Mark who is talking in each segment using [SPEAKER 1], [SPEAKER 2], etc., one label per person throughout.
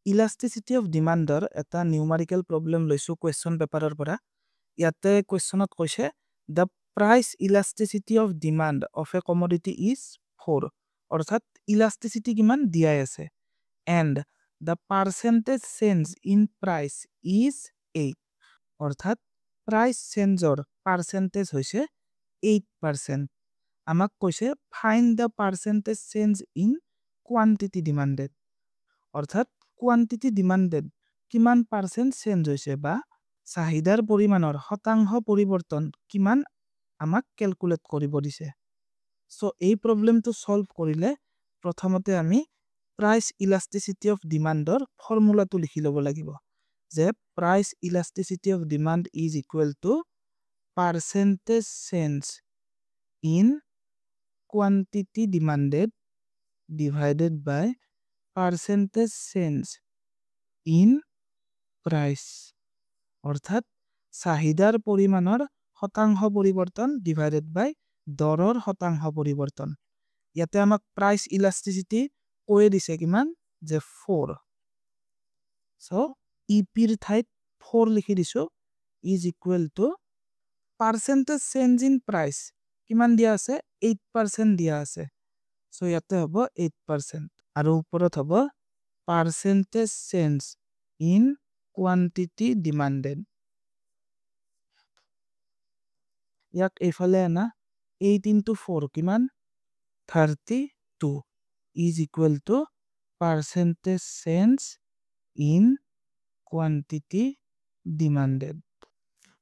[SPEAKER 1] Elasticity of ডিমাণ্ডৰ এটা numerical problem লৈছোঁ question পেপাৰৰ পৰা। ইয়াতে কুৱেশ্যনত কৈছে the price elasticity of demand of a commodity is 4, অৰ্থাৎ ইলাষ্টিচিটি কিমান দিয়াই আছে, and the percentage change in price is 8, অৰ্থাৎ প্ৰাইচ চেঞ্জৰ পাৰ্চেণ্টেজ হৈছে 8%। আমাক কৈছে find the percentage change in quantity demanded, অৰ্থাৎ কোৱান্টিটি ডিমাণ্ডেড কিমান পাৰ্চেণ্ট চেঞ্জ হৈছে বা চাহিদাৰ পৰিমাণৰ শতাংশ পৰিৱৰ্তন কিমান আমাক কেলকুলেট কৰিব দিছে। সো এই প্ৰব্লেমটো সলভ কৰিলে প্ৰথমতে আমি প্ৰাইচ ইলাষ্টিচিটি অফ ডিমাণ্ডৰ ফৰ্মুলাটো লিখি ল'ব লাগিব যে price elasticity of demand is equal to percentage change in quantity demanded divided by percentage change in price, অৰ্থাৎ চাহিদাৰ পৰিমাণৰ শতাংশ পৰিৱৰ্তন divided by দৰৰ শতাংশ পৰিৱৰ্তন। ইয়াতে আমাক প্ৰাইচ ইলাষ্টিচিটি কৈ দিছে কিমান যে 4, সো ইপিৰ ঠাইত 4 লিখি দিছো is equal to percentage change in price কিমান দিয়া আছে 8% দিয়া আছে, সো ইয়াতে হ'ব 8% আৰু ওপৰত হ'ব percentage change in quantity demanded. ইয়াক এইফালে আনা 8 into 4 কিমান 32 is equal to percentage change in quantity demanded।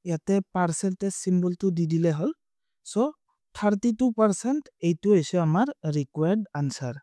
[SPEAKER 1] ইয়াতে পাৰ্চেণ্টেজ চিম্বলটো দি দিলে হ'ল। সো 32% এইটো হৈছে আমাৰ ৰিকুৱাৰ্ড আনসাৰ।